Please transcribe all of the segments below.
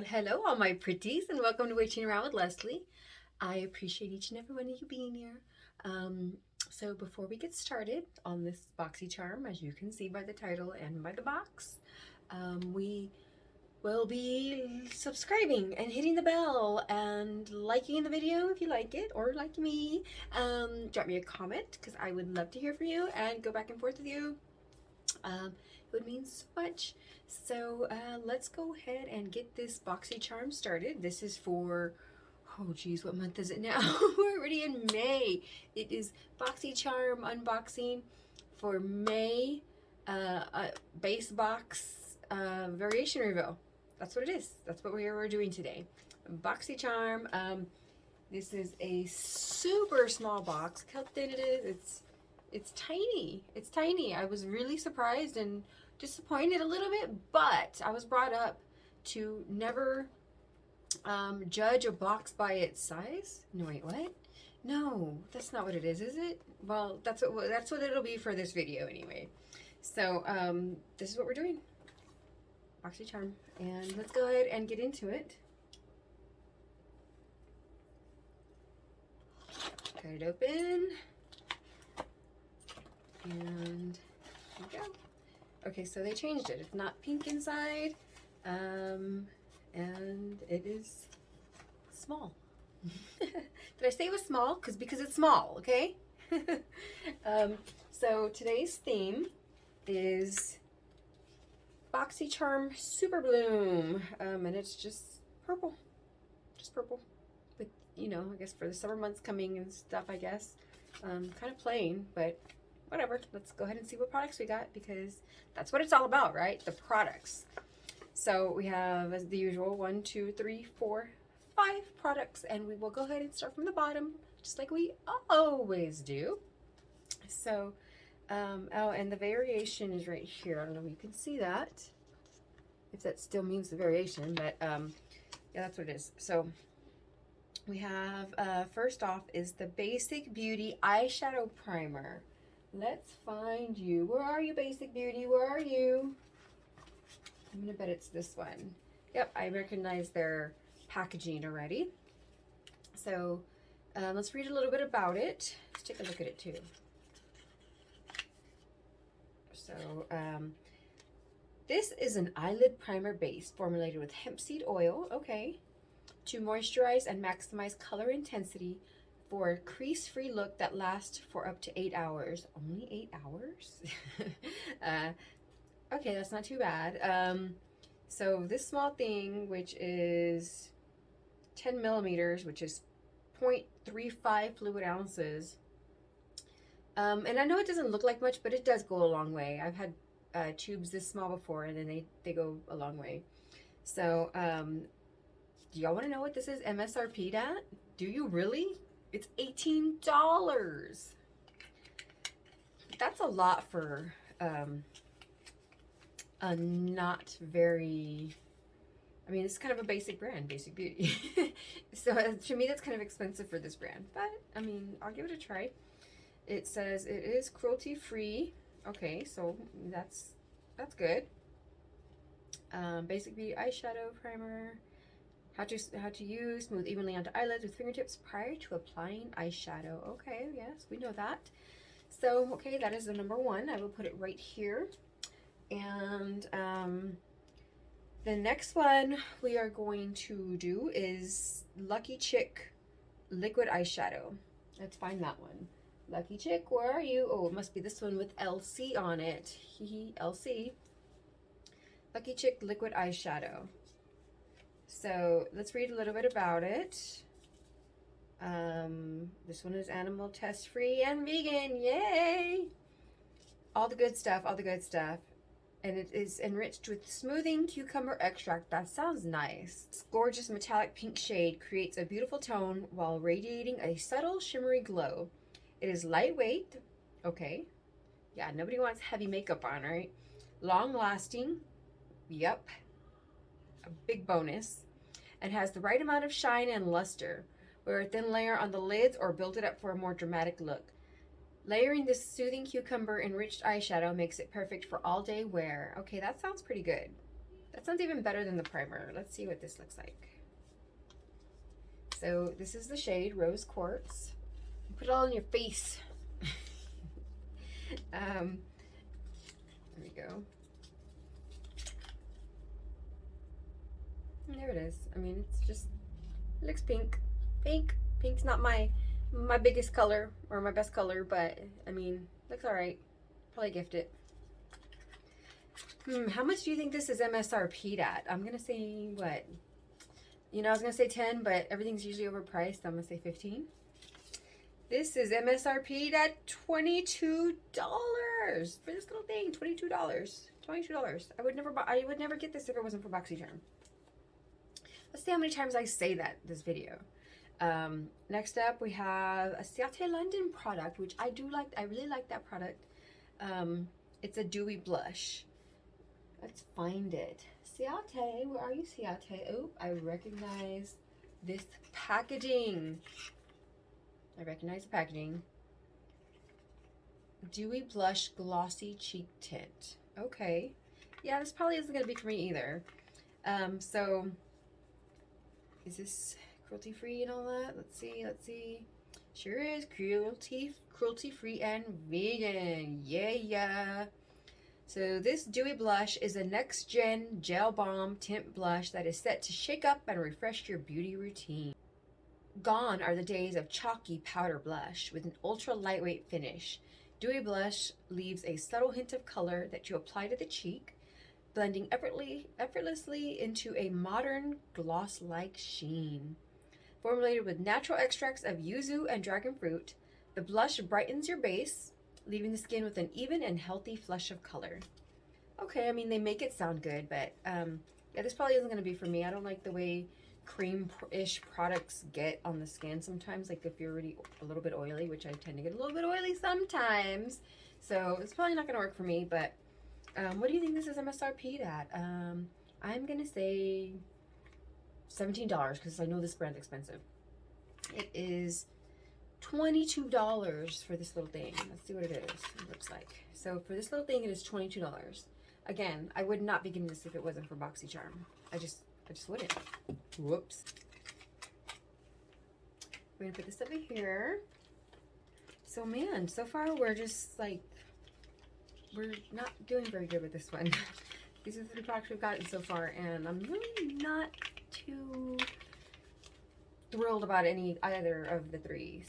Hello, all my pretties, and welcome to Witching Around with Leslie. I appreciate each and every one of you being here. Um, so before we get started on this Boxycharm, as you can see by the title and by the box, we will be subscribing and hitting the bell and liking the video if you like it, or like me. Drop me a comment because I would love to hear from you and go back and forth with you. It would mean so much. So let's go ahead and get this Boxycharm started. This is for, oh geez, what month is it now? We're already in May. It is Boxycharm unboxing for May Basebox variation reveal. That's what it is. That's what we're doing today. Boxycharm. This is a super small box. Look how thin it is. It's tiny. It's tiny. I was really surprised and disappointed a little bit, but I was brought up to never judge a box by its size. No, wait, what? No, that's not what it is it? Well, that's what it'll be for this video anyway. So this is what we're doing. Boxycharm, and let's go ahead and get into it. Cut it open. And here we go. Okay, so they changed it. It's not pink inside, and it is small. Did I say it was small? Because it's small, okay? So today's theme is Boxycharm Super Bloom, and it's just purple. With, you know, I guess for the summer months coming and stuff, I guess. Kind of plain, but whatever. Let's go ahead and see what products we got, because that's what it's all about, right? The products. So we have, as the usual, 1, 2, 3, 4, 5 products, and we will go ahead and start from the bottom, just like we always do. So, oh, and the variation is right here. I don't know if you can see that, if that still means the variation, but yeah, that's what it is. So we have, first off is the Basic Beauty Eyeshadow Primer. Let's find you. Where are you, Basic Beauty? Where are you? I'm gonna bet it's this one. Yep, I recognize their packaging already. So let's read a little bit about it. Let's take a look at it too. So this is an eyelid primer base formulated with hemp seed oil, okay, to moisturize and maximize color intensity for a crease-free look that lasts for up to 8 hours. Only 8 hours? Okay, that's not too bad. So this small thing, which is 10 millimeters, which is 0.35 fluid ounces. And I know it doesn't look like much, but it does go a long way. I've had tubes this small before, and then they go a long way. So do y'all want to know what this is MSRP'd at? Do you really? It's $18. That's a lot for a not very, I mean, it's kind of a basic brand, Basic Beauty. So to me, that's kind of expensive for this brand, but I mean, I'll give it a try. It says it is cruelty free. Okay, so that's good. Basic Beauty eyeshadow primer. How to use, smooth evenly onto eyelids with fingertips prior to applying eyeshadow. Okay, yes, we know that. So, okay, that is the number 1. I will put it right here. And the next one we are going to do is Lucky Chick liquid eyeshadow. Let's find that one. Lucky Chick, where are you? Oh, it must be this one with LC on it. LC. Lucky Chick liquid eyeshadow. So let's read a little bit about it. This one is animal test free and vegan. Yay! All the good stuff, all the good stuff. And it is enriched with smoothing cucumber extract. That sounds nice. This gorgeous metallic pink shade creates a beautiful tone while radiating a subtle shimmery glow. It is lightweight. Okay. Yeah, nobody wants heavy makeup on, right? Long lasting. Yep. A big bonus. And has the right amount of shine and luster. Wear a thin layer on the lids or build it up for a more dramatic look. Layering this soothing cucumber enriched eyeshadow makes it perfect for all day wear. Okay, that sounds pretty good. That sounds even better than the primer. Let's see what this looks like. So this is the shade Rose Quartz. Put it all in your face. There we go. And there it is. I mean, it's just, it looks pink. Pink's not my biggest color or my best color, but I mean, looks all right. Probably gift it. How much do you think this is MSRP'd at? I'm gonna say what? You know, I was gonna say 10, but everything's usually overpriced. I'm gonna say 15. This is MSRP'd at $22 for this little thing. $22. $22. I would never get this if it wasn't for Boxycharm. Let's see how many times I say that this video. Next up, we have a Ciate London product, which I do like. I really like that product. It's a dewy blush. Let's find it. Ciate, where are you, Ciate? Oh, I recognize this packaging. I recognize the packaging. Dewy blush glossy cheek tint. Okay. Yeah, this probably isn't gonna be for me either. So is this cruelty free and all that? Let's see. Sure is cruelty free and vegan. Yeah. So this dewy blush is a next gen gel balm tint blush that is set to shake up and refresh your beauty routine. Gone are the days of chalky powder blush with an ultra lightweight finish. Dewy blush leaves a subtle hint of color that you apply to the cheek, blending effortlessly into a modern gloss-like sheen. Formulated with natural extracts of yuzu and dragon fruit, the blush brightens your base, leaving the skin with an even and healthy flush of color. Okay, I mean, they make it sound good, but yeah, this probably isn't going to be for me. I don't like the way cream-ish products get on the skin sometimes, like if you're already a little bit oily, which I tend to get a little bit oily sometimes. So it's probably not going to work for me, but what do you think this is MSRP'd at? I'm going to say $17 because I know this brand's expensive. It is $22 for this little thing. Let's see what it looks like. So for this little thing, it is $22. Again, I would not be getting this if it wasn't for Boxycharm. I just wouldn't. Whoops. We're gonna put this over here. So man, so far we're just like, we're not doing very good with this one. These are the 3 products we've gotten so far, and I'm really not too thrilled about any of the three.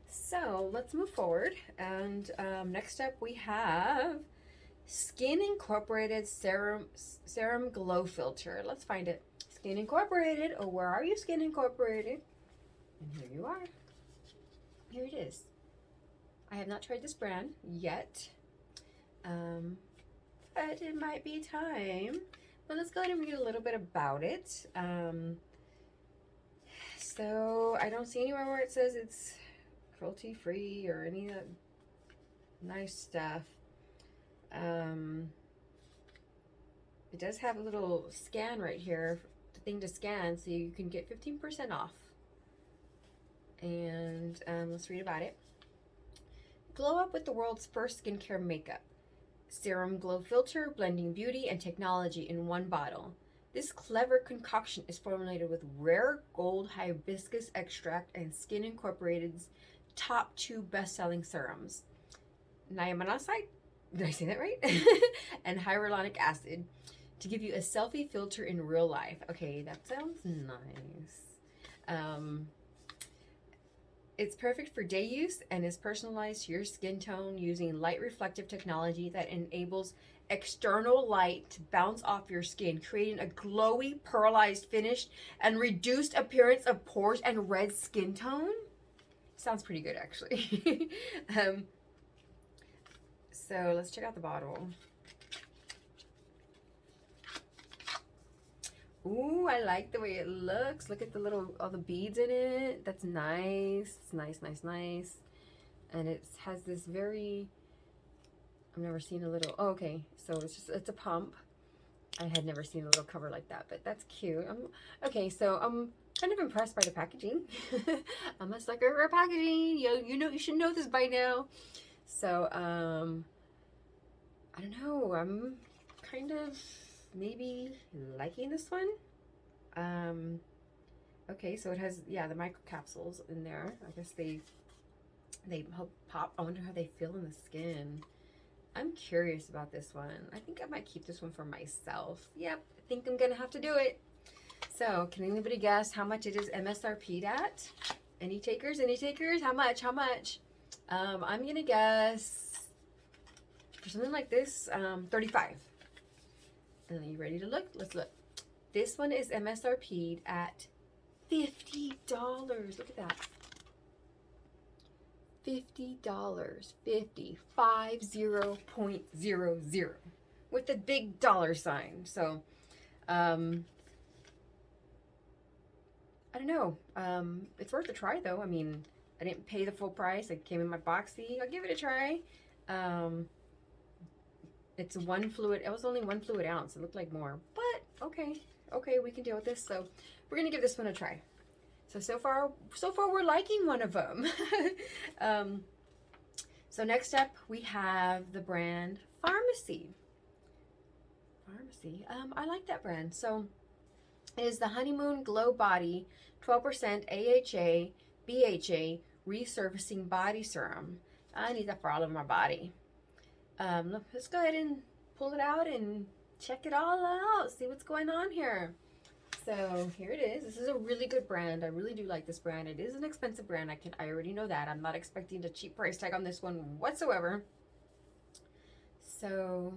So let's move forward, and next up we have Skin Incorporated Serum Glow Filter. Let's find it. Skin Incorporated. Oh, where are you, Skin Incorporated? And here you are. Here it is. I have not tried this brand yet, but it might be time. But let's go ahead and read a little bit about it. So I don't see anywhere where it says it's cruelty free or any of that nice stuff. It does have a little scan right here, the thing to scan, so you can get 15% off. And let's read about it. Glow up with the world's first skincare makeup. Serum Glow Filter, blending beauty and technology in one bottle. This clever concoction is formulated with rare gold hibiscus extract and Skin Incorporated's top 2 best-selling serums, niacinamide, did I say that right? And hyaluronic acid to give you a selfie filter in real life. Okay, that sounds nice. It's perfect for day use and is personalized to your skin tone using light reflective technology that enables external light to bounce off your skin, creating a glowy, pearlized finish and reduced appearance of pores and red skin tone. Sounds pretty good, actually. So let's check out the bottle. Ooh, I like the way it looks. Look at the all the beads in it. That's nice. It's nice. And it has this very, I've never seen a little, oh, okay. So it's a pump. I had never seen a little cover like that, but that's cute. Okay, so I'm kind of impressed by the packaging. I'm a sucker for packaging. You should know this by now. So, I don't know. I'm kind of maybe liking this one. Okay, so it has, yeah, the micro capsules in there. I guess they help pop. I wonder how they feel in the skin. I'm curious about this one. I think I might keep this one for myself. Yep, I think I'm gonna have to do it. So, can anybody guess how much it is MSRP'd at? Any takers? Any takers? How much? How much? I'm gonna guess for something like this, 35. Are you ready to look? Let's look. This one is MSRP'd at $50. Look at that. $50. 50.00 with a big dollar sign. So, I don't know. It's worth a try though. I mean, I didn't pay the full price. It came in my boxy. I'll give it a try. It's one fluid. It was only 1 fluid ounce. It looked like more, but okay. Okay, we can deal with this. So we're gonna give this one a try. So far we're liking one of them. So next up we have the brand Pharmacy. I like that brand. So it is the Honeymoon Glow Body 12% AHA BHA Resurfacing Body Serum. I need that for all of my body. Let's go ahead and pull it out and check it all out. See what's going on here. So here it is. This is a really good brand. I really do like this brand. It is an expensive brand. I already know that. I'm not expecting a cheap price tag on this one whatsoever. So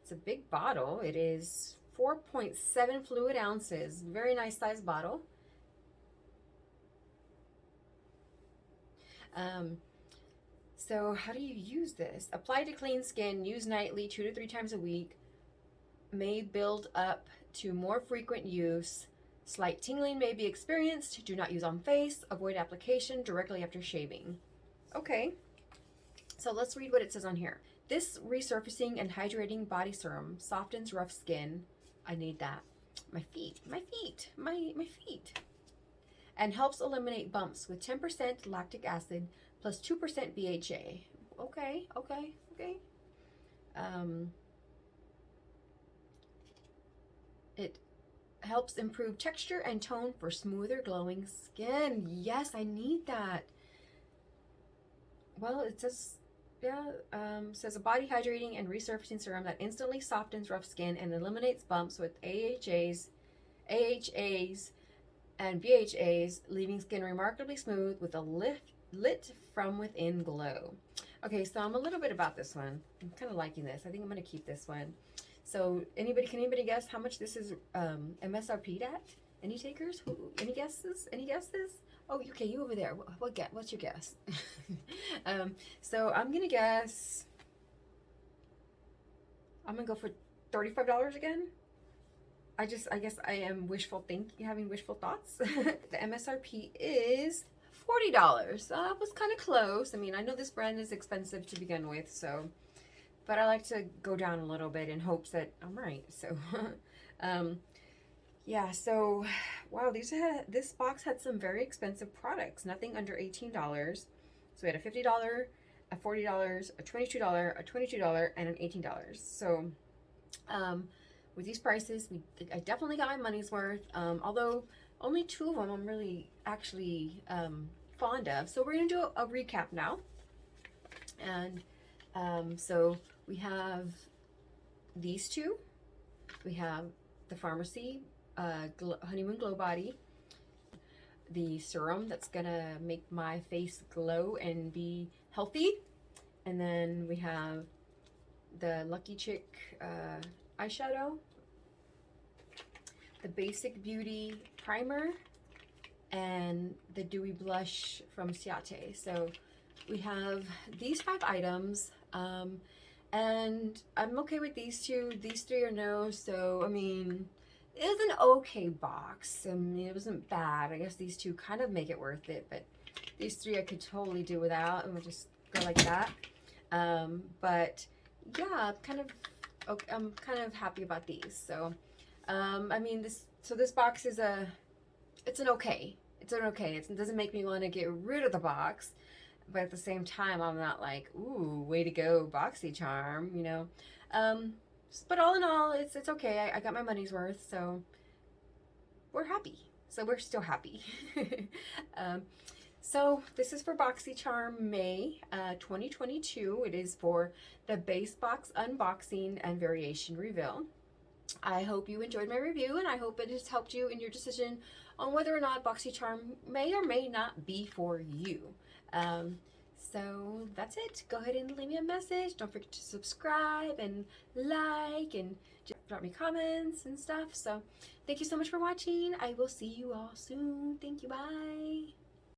it's a big bottle. It is 4.7 fluid ounces. Very nice size bottle. So how do you use this? Apply to clean skin. Use nightly, 2 to 3 times a week. May build up to more frequent use. Slight tingling may be experienced. Do not use on face. Avoid application directly after shaving. Okay, so let's read what it says on here. This resurfacing and hydrating body serum softens rough skin. I need that. My feet. And helps eliminate bumps with 10% lactic acid plus 2% BHA. Okay. It helps improve texture and tone for smoother, glowing skin. Yes, I need that. Well, it says, yeah, says a body hydrating and resurfacing serum that instantly softens rough skin and eliminates bumps with AHAs, and BHAs, leaving skin remarkably smooth with a lit from within glow. Okay, so I'm a little bit about this one. I'm kind of liking this. I think I'm going to keep this one. So can anybody guess how much this is MSRP'd at? Any takers? Any guesses? Oh, okay, you over there. What's your guess? So I'm gonna guess. I'm gonna go for $35 again. I guess I am having wishful thoughts. The MSRP is $40. That was kind of close. I mean, I know this brand is expensive to begin with, so. But I like to go down a little bit in hopes that I'm right. So, yeah. So, wow. This box had some very expensive products. Nothing under $18. So we had a $50, a $40, a $22, a $22, and an $18. So, with these prices, I definitely got my money's worth. Although only 2 of them I'm really actually fond of. So we're gonna do a recap now. And so we have these 2. We have the Pharmacy Honeymoon Glow Body, the serum that's gonna make my face glow and be healthy, and then we have the Lucky Chick eyeshadow, the Basic Beauty primer, and the Dewy Blush from Ciate. So we have these 5 items, and I'm okay with these 2. These 3 are no. So I mean, it was an okay box. I mean, it wasn't bad. I guess these 2 kind of make it worth it, but these 3 I could totally do without, and we'll just go like that. But yeah, I'm kind of happy about these. So I mean, this box is it's an okay. It doesn't make me want to get rid of the box, but at the same time, I'm not like, ooh, way to go, Boxycharm, you know. But all in all, it's okay. I got my money's worth, so we're happy. So we're still happy. um, so this is for Boxycharm May 2022. It is for the Basebox unboxing and variation reveal. I hope you enjoyed my review, and I hope it has helped you in your decision on whether or not Boxycharm may or may not be for you. So that's it. Go ahead and leave me a message. Don't forget to subscribe and like and just drop me comments and stuff. So thank you so much for watching. I will see you all soon. Thank you. Bye.